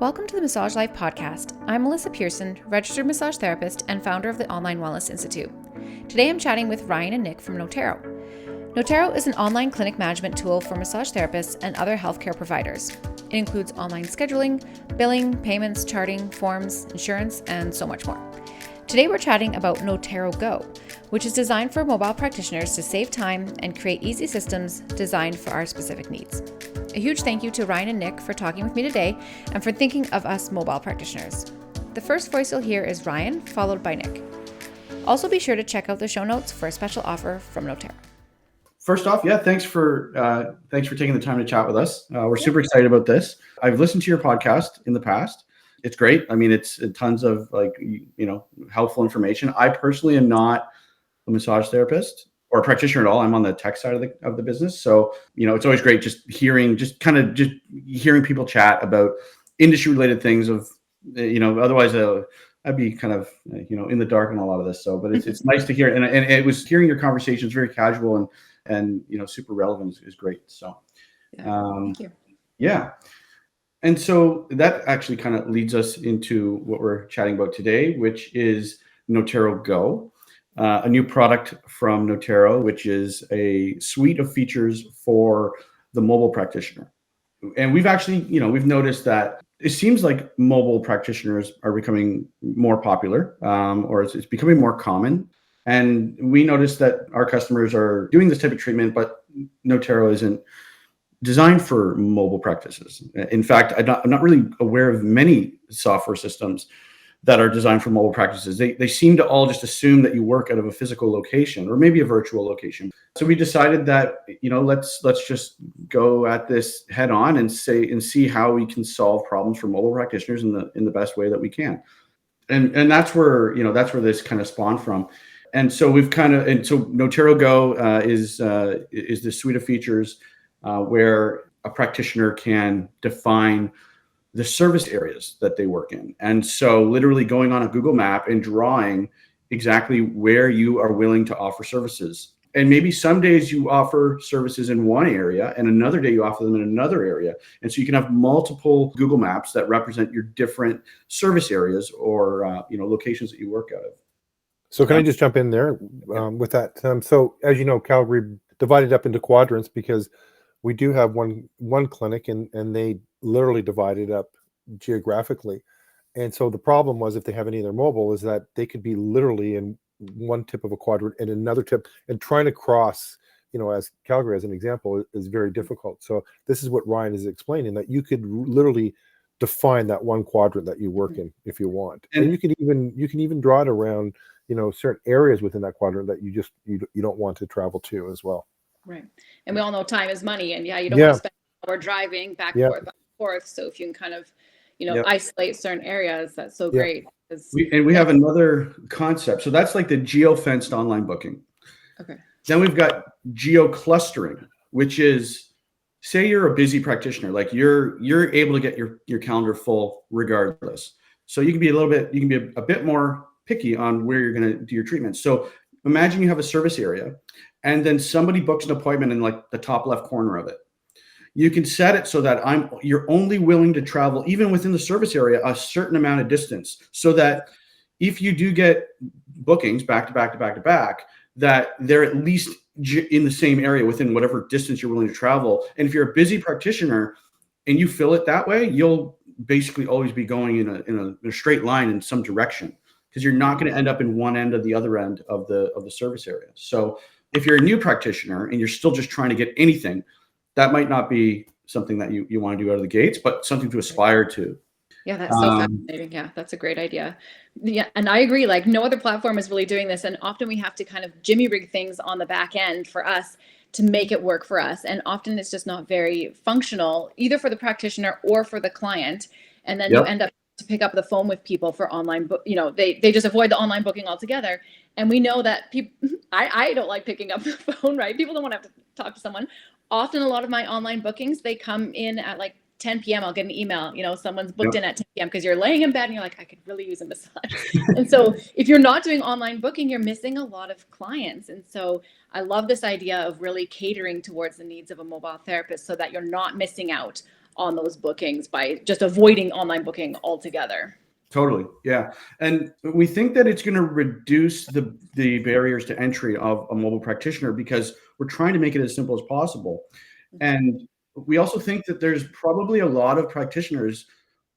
Welcome to the Massage Life podcast. I'm Melissa Pearson, registered massage therapist and founder of the Online Wellness Institute. Today I'm chatting with Ryan and Nick from Noterro. Noterro is an online clinic management tool for massage therapists and other healthcare providers. It includes online scheduling, billing, payments, charting, forms, insurance, and so much more. Today we're chatting about Noterro Go, which is designed for mobile practitioners to save time and create easy systems designed for our specific needs. A huge thank you to Ryan and Nick for talking with me today and for thinking of us mobile practitioners. The first voice you'll hear is Ryan, followed by Nick. Also be sure to check out the show notes for a special offer from Noterro. First off, thanks for taking the time to chat with us. We're super excited about this. I've listened to your podcast in the past. It's great. I mean, it's tons of helpful information. I personally am not a massage therapist or a practitioner at all. I'm on the tech side of the business. So, it's always great just hearing people chat about industry related things otherwise I'd be kind of, in the dark on a lot of this. So, but it's nice to hear. And it was hearing your conversations very casual and super relevant is great. So, thank you. Yeah. And so that actually kind of leads us into what we're chatting about today, which is Noterro Go. A new product from Noterro, which is a suite of features for the mobile practitioner. And we've actually, we've noticed that it seems like mobile practitioners are becoming more popular, or it's becoming more common. And we noticed that our customers are doing this type of treatment, but Noterro isn't designed for mobile practices. In fact, I'm not really aware of many software systems that are designed for mobile practices. They seem to all just assume that you work out of a physical location or maybe a virtual location. So we decided that, let's just go at this head on and see how we can solve problems for mobile practitioners in the best way that we can. And that's where this kind of spawned from. And so so Noterro Go is this suite of features where a practitioner can define the service areas that they work in. And so literally going on a Google map and drawing exactly where you are willing to offer services. And maybe some days you offer services in one area and another day you offer them in another area. And so you can have multiple Google Maps that represent your different service areas or locations that you work out of. So can I just jump in there with that? So as you know, Calgary divided up into quadrants because we do have one clinic and they literally divided up geographically. And so the problem was if they have any of their mobile is that they could be literally in one tip of a quadrant and another tip, and trying to cross, as Calgary as an example is very difficult. So this is what Ryan is explaining, that you could literally define that one quadrant that you work in if you want. And you can even draw it around, certain areas within that quadrant that you don't want to travel to as well. Right. And we all know time is money, and you don't want to spend an hour driving back and forth. So if you can kind of, isolate certain areas, that's so great. We have another concept. So that's like the geo-fenced online booking. Okay. Then we've got geo-clustering, which is, say you're a busy practitioner, like you're able to get your calendar full regardless. So you can be a bit more picky on where you're going to do your treatment. So imagine you have a service area and then somebody books an appointment in like the top left corner of it. You can set it so that you're only willing to travel, even within the service area, a certain amount of distance, so that if you do get bookings back to back to back to back, that they're at least in the same area within whatever distance you're willing to travel. And if you're a busy practitioner and you fill it that way, you'll basically always be going in a straight line in some direction, because you're not going to end up in one end or the other end of the service area. So if you're a new practitioner and you're still just trying to get anything, that might not be something that you want to do out of the gates, but something to aspire to. Yeah, that's so fascinating. Yeah, that's a great idea. Yeah, and I agree. Like no other platform is really doing this, and often we have to kind of jimmy rig things on the back end for us to make it work for us. And often it's just not very functional, either for the practitioner or for the client. And then you end up to pick up the phone with people for online book. They just avoid the online booking altogether. And we know that people, I don't like picking up the phone, right? People don't want to have to talk to someone. Often a lot of my online bookings, they come in at like 10 p.m. I'll get an email, someone's booked in at 10 p.m. because you're laying in bed and you're like, I could really use a massage. And so if you're not doing online booking, you're missing a lot of clients. And so I love this idea of really catering towards the needs of a mobile therapist so that you're not missing out on those bookings by just avoiding online booking altogether. Totally. Yeah. And we think that it's going to reduce the barriers to entry of a mobile practitioner because we're trying to make it as simple as possible. And we also think that there's probably a lot of practitioners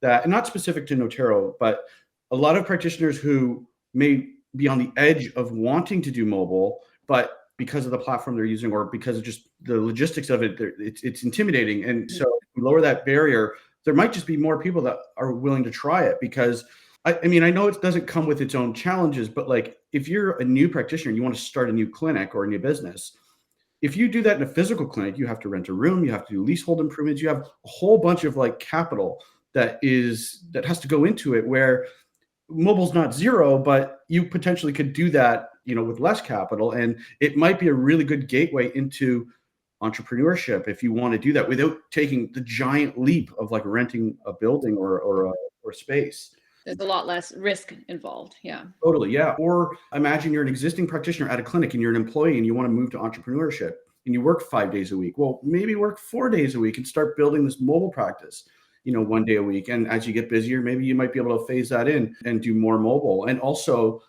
that, and not specific to Noterro, but a lot of practitioners who may be on the edge of wanting to do mobile, but because of the platform they're using or because of just the logistics of it, it's intimidating. And so if we lower that barrier, there might just be more people that are willing to try it because I mean, I know it doesn't come with its own challenges, but like if you're a new practitioner and you want to start a new clinic or a new business, if you do that in a physical clinic, you have to rent a room, you have to do leasehold improvements, you have a whole bunch of like capital that has to go into it, where mobile's not zero, but you potentially could do that, with less capital. And it might be a really good gateway into entrepreneurship if you want to do that without taking the giant leap of like renting a building or space. There's a lot less risk involved. Yeah. Totally. Yeah. Or imagine you're an existing practitioner at a clinic and you're an employee and you want to move to entrepreneurship and you work 5 days a week. Well, maybe work 4 days a week and start building this mobile practice, 1 day a week. And as you get busier, maybe you might be able to phase that in and do more mobile. And also,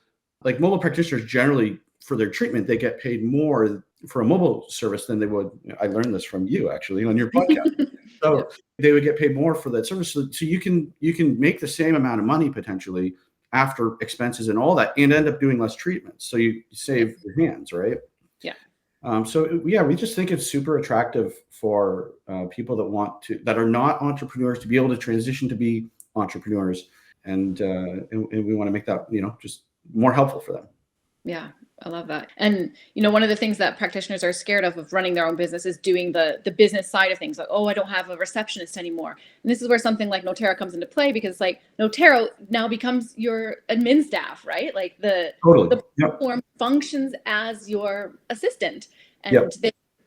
like mobile practitioners generally for their treatment, they get paid more for a mobile service than they would. I learned this from you actually on your podcast. So they would get paid more for that service. So you can make the same amount of money potentially after expenses and all that and end up doing less treatments. So you save your hands, right? Yeah. We just think it's super attractive for people that are not entrepreneurs to be able to transition to be entrepreneurs. And we want to make that, just more helpful for them. Yeah, I love that. And, one of the things that practitioners are scared of running their own business is doing the business side of things. Like, oh, I don't have a receptionist anymore. And this is where something like Noterro comes into play because like Noterro now becomes your admin staff, right? Like the platform functions as your assistant and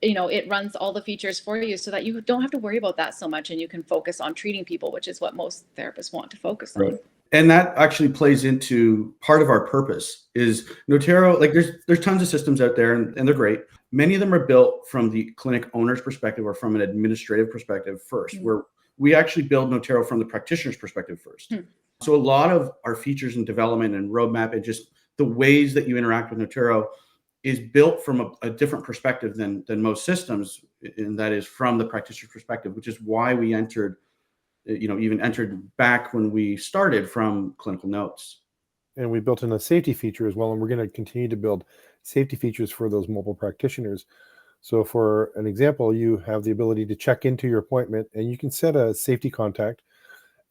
it runs all the features for you so that you don't have to worry about that so much and you can focus on treating people, which is what most therapists want to focus on. Right. And that actually plays into part of our purpose is Noterro. Like there's tons of systems out there and they're great. Many of them are built from the clinic owner's perspective or from an administrative perspective first, where we actually build Noterro from the practitioner's perspective first. So a lot of our features and development and roadmap and just the ways that you interact with Noterro is built from a different perspective than most systems. And that is from the practitioner's perspective, which is why we entered back when we started from clinical notes. And we built in a safety feature as well. And we're going to continue to build safety features for those mobile practitioners. So for an example, you have the ability to check into your appointment and you can set a safety contact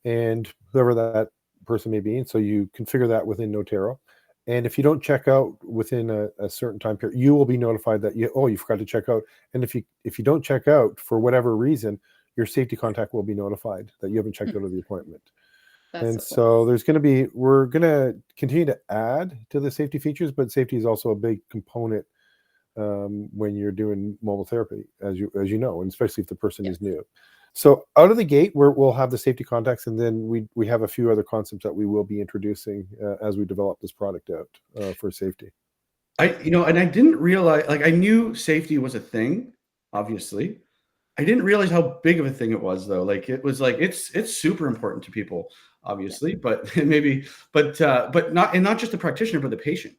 and whoever that person may be. And so you configure that within Noterro. And if you don't check out within a certain time period, you will be notified that you forgot to check out. And if you don't check out for whatever reason, your safety contact will be notified that you haven't checked out of the appointment. So we're going to continue to add to the safety features, but safety is also a big component when you're doing mobile therapy, as you know, and especially if the person is new. So out of the gate, we'll have the safety contacts, and then we have a few other concepts that we will be introducing as we develop this product out for safety. And I didn't realize, like I knew safety was a thing, obviously. I didn't realize how big of a thing it was, though. Like it was like it's super important to people, obviously, but not just the practitioner, but the patient,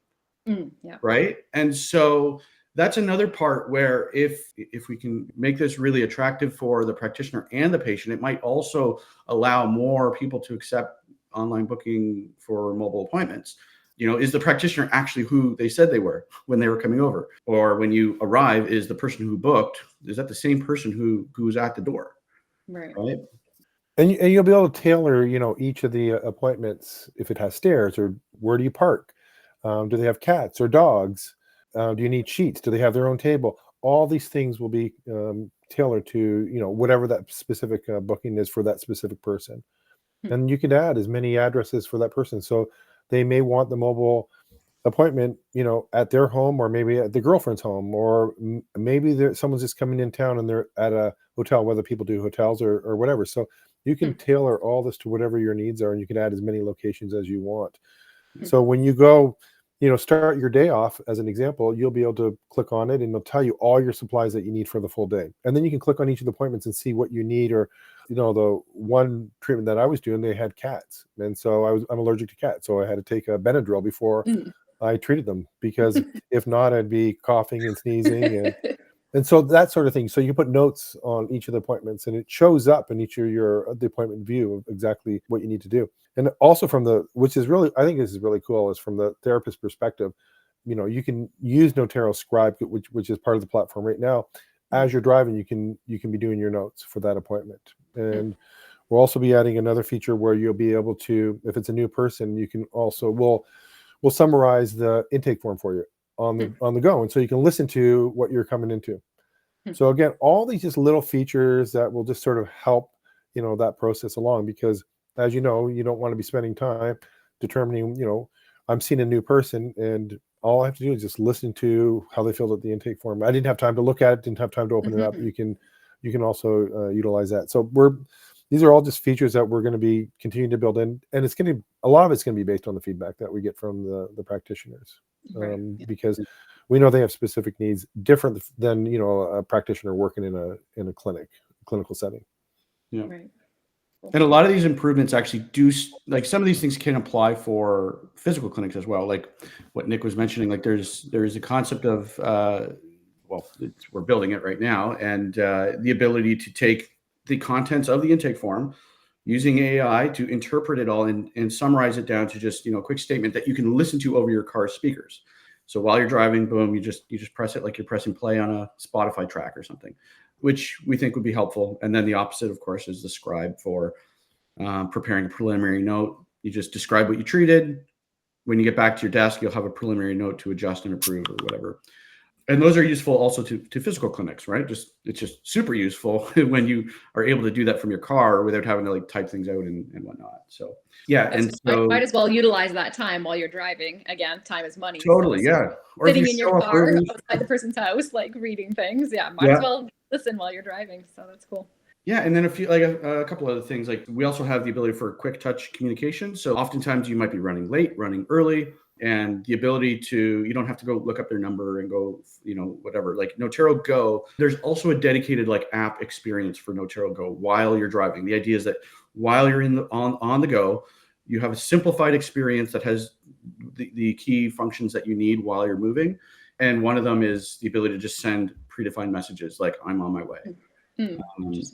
right? And so that's another part where if we can make this really attractive for the practitioner and the patient, it might also allow more people to accept online booking for mobile appointments. Is the practitioner actually who they said they were when they were coming over? Or when you arrive, is the person who booked, is that the same person who's at the door? Right. And you'll be able to tailor, each of the appointments, if it has stairs or where do you park? Do they have cats or dogs? Do you need sheets? Do they have their own table? All these things will be tailored to, whatever that specific booking is for that specific person. And you can add as many addresses for that person. So they may want the mobile appointment, at their home or maybe at the girlfriend's home, or maybe someone's just coming in town and they're at a hotel, whether people do hotels or whatever. So you can tailor all this to whatever your needs are, and you can add as many locations as you want. So when you go, start your day off, as an example, you'll be able to click on it and it'll tell you all your supplies that you need for the full day. And then you can click on each of the appointments and see what you need or the one treatment that I was doing, they had cats, and so I'm allergic to cats, so I had to take a Benadryl before I treated them, because if not, I'd be coughing and sneezing, and so that sort of thing. So you put notes on each of the appointments, and it shows up in each of the appointment view of exactly what you need to do. And also which is really, I think this is really cool, is from the therapist perspective. You can use Noterro Scribe, which is part of the platform right now. As you're driving, you can be doing your notes for that appointment. And we'll also be adding another feature where you'll be able to, if it's a new person, you can also, we'll summarize the intake form for you on the go, and so you can listen to what you're coming into. So again, all these just little features that will just sort of help that process along, because as you don't want to be spending time determining, I'm seeing a new person, and all I have to do is just listen to how they filled out the intake form. I didn't have time to look at it, didn't have time to open it up. You can also utilize that. So these are all just features that we're going to be continuing to build in, and a lot of it's going to be based on the feedback that we get from the practitioners, because we know they have specific needs different than a practitioner working in a clinical setting. Yeah. Right. And a lot of these improvements actually like some of these things can apply for physical clinics as well. Like what Nick was mentioning, like there's a concept of, we're building it right now, and the ability to take the contents of the intake form using AI to interpret it all and summarize it down to just, a quick statement that you can listen to over your car speakers. So while you're driving, boom, you just press it like you're pressing play on a Spotify track or something, which we think would be helpful. And then the opposite, of course, is the Scribe for preparing a preliminary note. You just describe what you treated. When you get back to your desk, you'll have a preliminary note to adjust and approve or whatever. And those are useful also to physical clinics, right? It's just super useful when you are able to do that from your car without having to type things out and whatnot. So yeah, and so might as well utilize that time while you're driving. Again, time is money. Totally, so yeah. Or sitting in your car outside the person's house, reading things. Yeah, might as well listen while you're driving. So that's cool. Yeah, and then a couple other things, like we also have the ability for quick touch communication. So oftentimes you might be running late, running early, and the ability you don't have to go look up their number and go, whatever. Like Noterro Go, there's also a dedicated app experience for Noterro Go while you're driving. The idea is that while you're on the go, you have a simplified experience that has the key functions that you need while you're moving. And one of them is the ability to just send predefined messages like I'm on my way.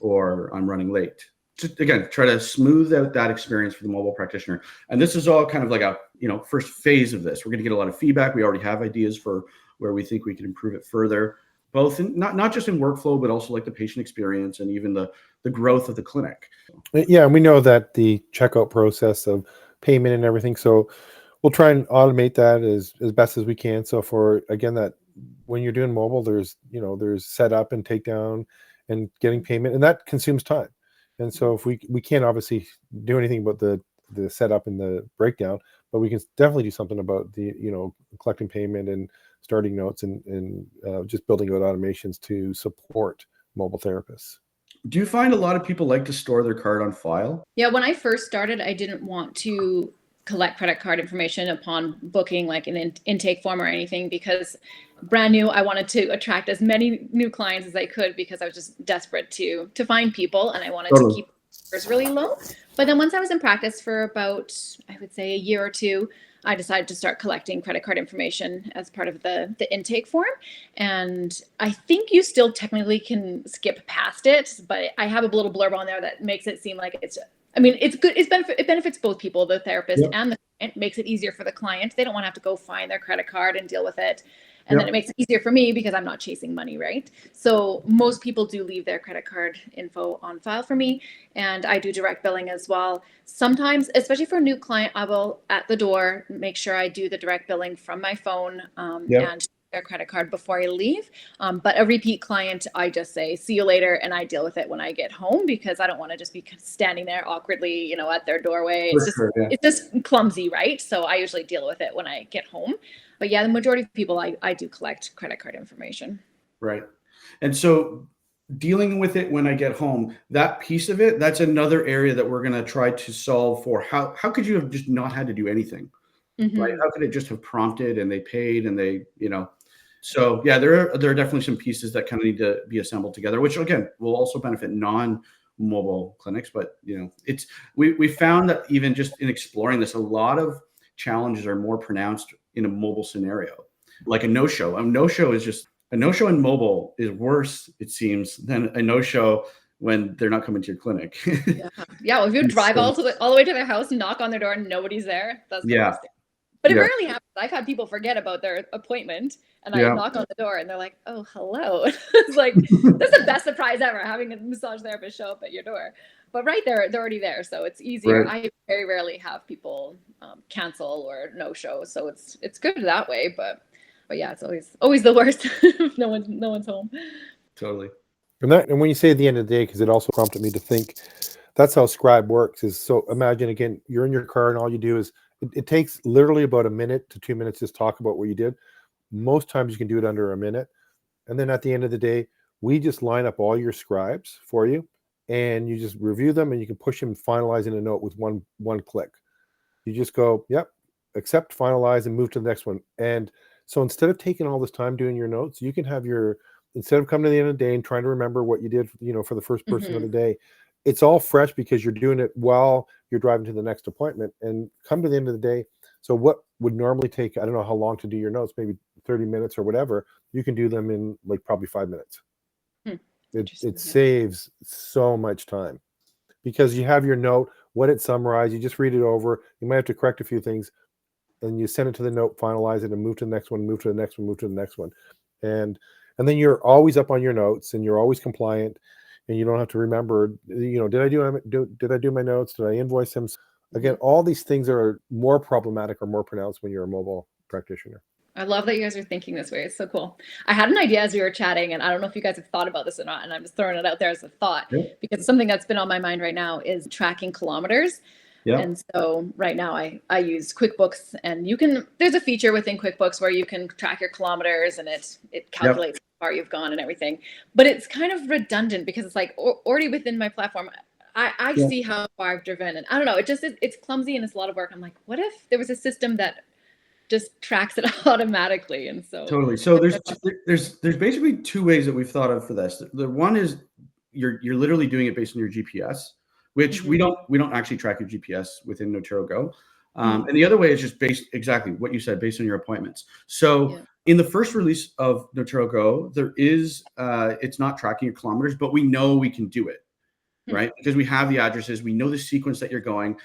Or I'm running late. Just again, try to smooth out that experience for the mobile practitioner. And this is all kind of like a first phase of this. We're going to get a lot of feedback. We already have ideas for where we think we can improve it further, both in not just in workflow, but also the patient experience and even the growth of the clinic. Yeah, and we know that the checkout process of payment and everything. So we'll try and automate that as best as we can. So for that when you're doing mobile, there's setup and takedown and getting payment, and that consumes time. And so if we can't obviously do anything about the setup and the breakdown, but we can definitely do something about the collecting payment and starting notes and just building out automations to support mobile therapists. Do you find a lot of people like to store their card on file? Yeah, when I first started, I didn't want to collect credit card information upon booking an intake form or anything, because brand new, I wanted to attract as many new clients as I could, because I was just desperate to find people, and I wanted to keep numbers really low. But then once I was in practice for about, I would say, a year or two, I decided to start collecting credit card information as part of the intake form. And I think you still technically can skip past it, but I have a little blurb on there that makes it seem like it's good. It benefits both people, the therapist and the client. It makes it easier for the client. They don't want to have to go find their credit card and deal with it. And then it makes it easier for me because I'm not chasing money, right? So most people do leave their credit card info on file for me, and I do direct billing as well. Sometimes, especially for a new client, I will at the door make sure I do the direct billing from my phone and their credit card before I leave. But a repeat client, I just say, see you later, and I deal with it when I get home, because I don't want to just be standing there awkwardly, at their doorway. It's just clumsy, right? So I usually deal with it when I get home. But yeah, the majority of people, I do collect credit card information. Right. And so dealing with it when I get home, that piece of it, that's another area that we're going to try to solve for. How could you have just not had to do anything? Right? How could it just have prompted and they paid and they, So yeah, there are definitely some pieces that kind of need to be assembled together, which again will also benefit mobile clinics, but it's we found that even just in exploring this, a lot of challenges are more pronounced in a mobile scenario, like a no-show. A no-show in mobile is worse, it seems, than a no-show when they're not coming to your clinic. Yeah. Well, if you drive all the way to their house and knock on their door and nobody's there, that's the worst thing. But it rarely happens. I've had people forget about their appointment, and I knock on the door, and they're like, "Oh, hello." It's like, that's the best surprise ever, having a massage therapist show up at your door. But right there, they're already there, so it's easier. Right. I very rarely have people cancel or no show, so it's good that way. But yeah, it's always the worst if no one's home. Totally. And when you say at the end of the day, because it also prompted me to think, that's how Scribe works. Is so imagine again, you're in your car, and all you do is it takes literally about 1 minute to 2 minutes just talk about what you did. Most times you can do it under a minute. And then at the end of the day, we just line up all your scribes for you, and you just review them, and you can push them, finalize in a note with one click. You just go, yep, accept, finalize, and move to the next one. And so instead of taking all this time doing your notes, you can have instead of coming to the end of the day and trying to remember what you did, for the first person of the day, it's all fresh because you're doing it while you're driving to the next appointment, and come to the end of the day. So what would normally take, I don't know how long to do your notes, maybe 30 minutes or whatever, you can do them in like probably 5 minutes. It saves so much time because you have your note, what it summarized, you just read it over. You might have to correct a few things, and you send it to the note, finalize it, and move to the next one, move to the next one, move to the next one. And then you're always up on your notes, and you're always compliant. And you don't have to remember, did I do my notes? Did I invoice him? Again, all these things are more problematic or more pronounced when you're a mobile practitioner. I love that you guys are thinking this way. It's so cool. I had an idea as we were chatting, and I don't know if you guys have thought about this or not, and I'm just throwing it out there as a thought, because something that's been on my mind right now is tracking kilometers. Yeah. And so right now I use QuickBooks, and there's a feature within QuickBooks where you can track your kilometers, and it calculates how far you've gone and everything. But it's kind of redundant because it's like already within my platform, I see how far I've driven, and I don't know, it's clumsy and it's a lot of work. I'm like, what if there was a system that just tracks it automatically? And so totally. So there's basically two ways that we've thought of for this. The one is you're literally doing it based on your GPS, which we don't actually track your GPS within Noterro Go. And the other way is just based exactly what you said, based on your appointments. So in the first release of Noterro Go, there is it's not tracking your kilometers, but we know we can do it, right? Because we have the addresses, we know the sequence that you're going.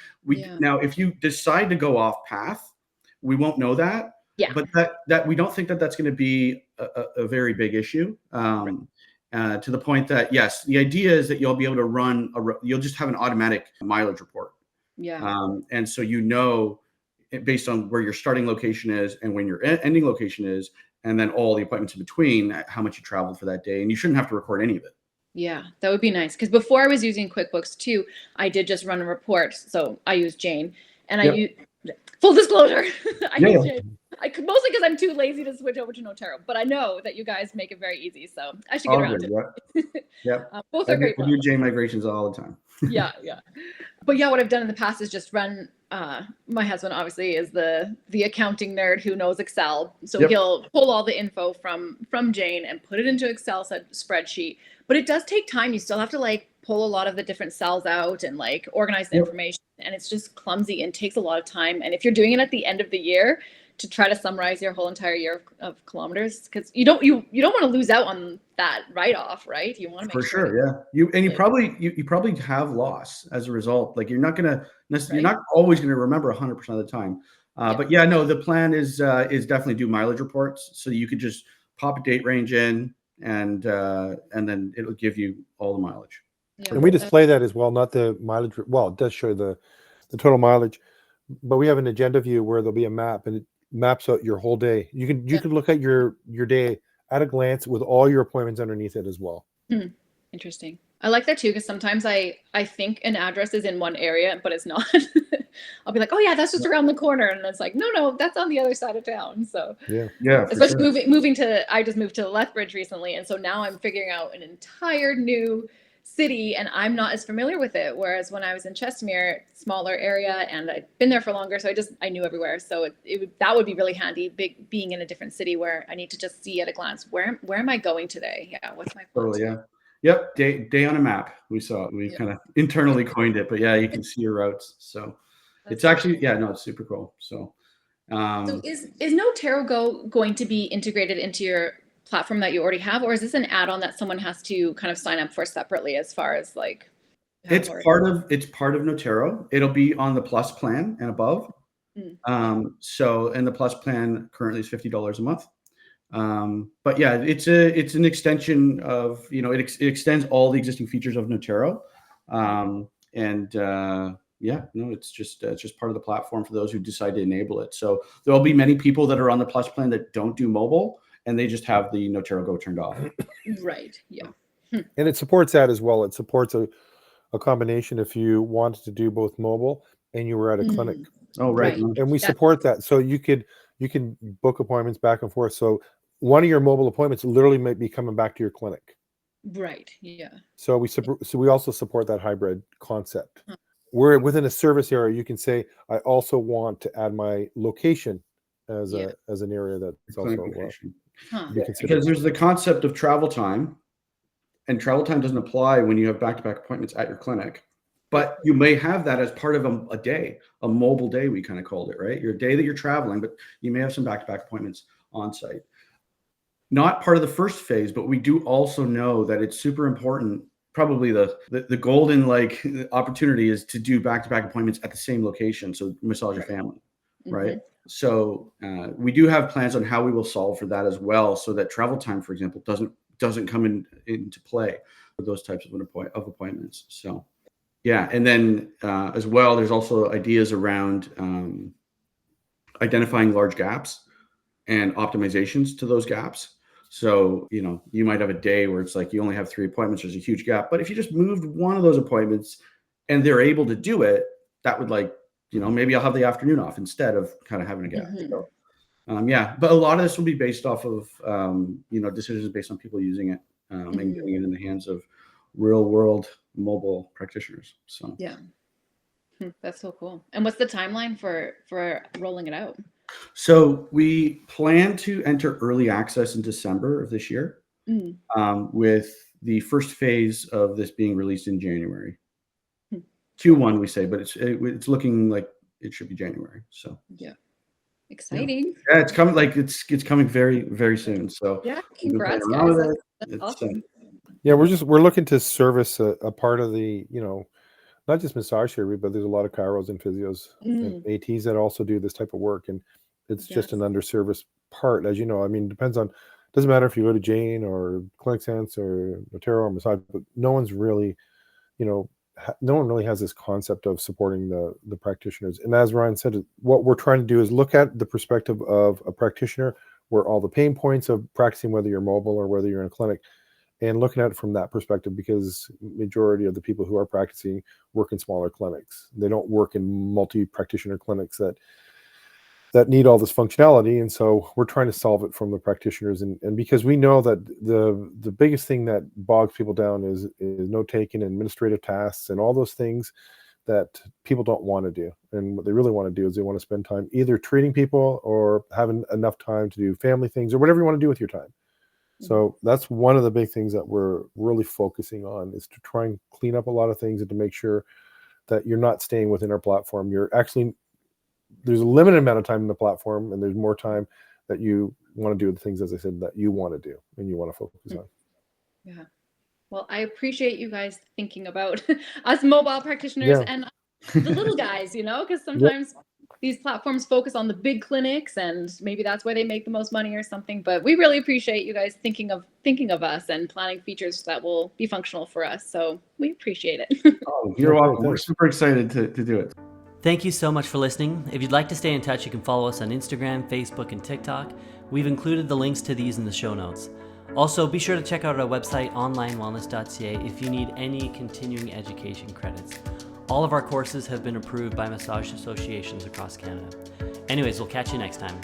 Now, if you decide to go off path, we won't know that. Yeah. But that we don't think that that's going to be a very big issue. To the point that, yes, the idea is that you'll be able to you'll just have an automatic mileage report. Yeah. And so based on where your starting location is and when your ending location is, and then all the appointments in between, how much you traveled for that day, and you shouldn't have to record any of it. Yeah, that would be nice. Because before I was using QuickBooks too, I did just run a report. So I use Jane, and I use full disclosure. I use Jane. Mostly because I'm too lazy to switch over to Noterro, but I know that you guys make it very easy, so I should get around to it. Both are great. I do Jane migrations all the time. Yeah. But yeah, what I've done in the past is just run. My husband obviously is the accounting nerd who knows Excel, so he'll pull all the info from Jane and put it into Excel spreadsheet. But it does take time. You still have to pull a lot of the different cells out and organize the information, and it's just clumsy and takes a lot of time. And if you're doing it at the end of the year, to try to summarize your whole entire year of kilometers, because you don't want to lose out on that write-off, right? You want to make for sure, you probably have loss as a result. You're not always going to remember 100% of the time. But the plan is definitely do mileage reports, so you could just pop a date range in, and then it'll give you all the mileage. Yeah. And we display that as well, not the mileage. Well, it does show the total mileage, but we have an agenda view where there'll be a map, and it maps out your whole day. You can look at your day at a glance with all your appointments underneath it as well. Interesting. I like that too, because sometimes I think an address is in one area, but it's not. I'll be like, oh yeah, that's just around the corner, and it's like, no, that's on the other side of town. So especially moving to, I just moved to Lethbridge recently, and so now I'm figuring out an entire new city, and I'm not as familiar with it. Whereas when I was in Chestermere, smaller area, and I'd been there for longer, so I knew everywhere. So that would be really handy, being in a different city where I need to just see at a glance where am I going today? Yeah, what's my plan? Totally, yeah. Yep, day on a map. We kind of internally coined it, but yeah, you can see your routes. So it's actually it's super cool. So is Noterro Go going to be integrated into your platform that you already have, or is this an add-on that someone has to kind of sign up for separately as far as like it's part of Noterro. It'll be on the Plus plan and above. So, and the Plus plan currently is $50 a month. But yeah, it's an extension of, it extends all the existing features of Noterro. It's just part of the platform for those who decide to enable it. So there'll be many people that are on the Plus plan that don't do mobile, and they just have the Noterro Go turned off. Right. Yeah. And it supports that as well. It supports a combination if you wanted to do both mobile and you were at a clinic. Oh, right. And we support that. So you can book appointments back and forth. So one of your mobile appointments literally might be coming back to your clinic. Right. Yeah. So we also support that hybrid concept. Where within a service area, you can say, I also want to add my location as an area that's also because there's the concept of travel time, and travel time doesn't apply when you have back-to-back appointments at your clinic. But you may have that as part of a day, a mobile day, we kind of called it, right? Your day that you're traveling, but you may have some back-to-back appointments on site. Not part of the first phase, but we do also know that it's super important. Probably the golden opportunity is to do back-to-back appointments at the same location. So massage your family, right? So we do have plans on how we will solve for that as well, so that travel time, for example, doesn't come into play for those types of appointments. So yeah, and then as well, there's also ideas around identifying large gaps and optimizations to those gaps. So, you might have a day where it's like you only have 3 appointments, there's a huge gap. But if you just moved one of those appointments and they're able to do it, that would maybe I'll have the afternoon off instead of kind of having a gap. So, but a lot of this will be based off of, decisions based on people using it and getting it in the hands of real world mobile practitioners. So, yeah, that's so cool. And what's the timeline for rolling it out? So we plan to enter early access in December of this year, with the first phase of this being released in January. Q1 we say, but it's looking like it should be January. So yeah, exciting. Yeah, it's coming. It's coming very, very soon. So yeah, congrats, guys. That's awesome. Yeah, we're looking to service a part of the not just massage therapy, but there's a lot of chiros and physios and ATs that also do this type of work, and it's just an underserviced part, as you know. I mean, doesn't matter if you go to Jane or Clinic Sense or Noterro or massage, but no one really has this concept of supporting the practitioners. And as Ryan said, what we're trying to do is look at the perspective of a practitioner, where all the pain points of practicing, whether you're mobile or whether you're in a clinic, and looking at it from that perspective, because majority of the people who are practicing work in smaller clinics. They don't work in multi-practitioner clinics that need all this functionality. And so we're trying to solve it from the practitioners. And because we know that the biggest thing that bogs people down is note-taking, administrative tasks, and all those things that people don't want to do. And what they really want to do is they want to spend time either treating people or having enough time to do family things or whatever you want to do with your time. So that's one of the big things that we're really focusing on, is to try and clean up a lot of things and to make sure that you're not staying within our platform. There's a limited amount of time in the platform, and there's more time that you want to do the things, as I said, that you want to do and you want to focus on. Yeah. Well, I appreciate you guys thinking about us mobile practitioners and the little guys, because sometimes these platforms focus on the big clinics, and maybe that's why they make the most money or something. But we really appreciate you guys thinking of us and planning features that will be functional for us. So we appreciate it. Oh, you're welcome. We're super excited to do it. Thank you so much for listening. If you'd like to stay in touch, you can follow us on Instagram, Facebook, and TikTok. We've included the links to these in the show notes. Also, be sure to check out our website, onlinewellness.ca, if you need any continuing education credits. All of our courses have been approved by massage associations across Canada. Anyways, we'll catch you next time.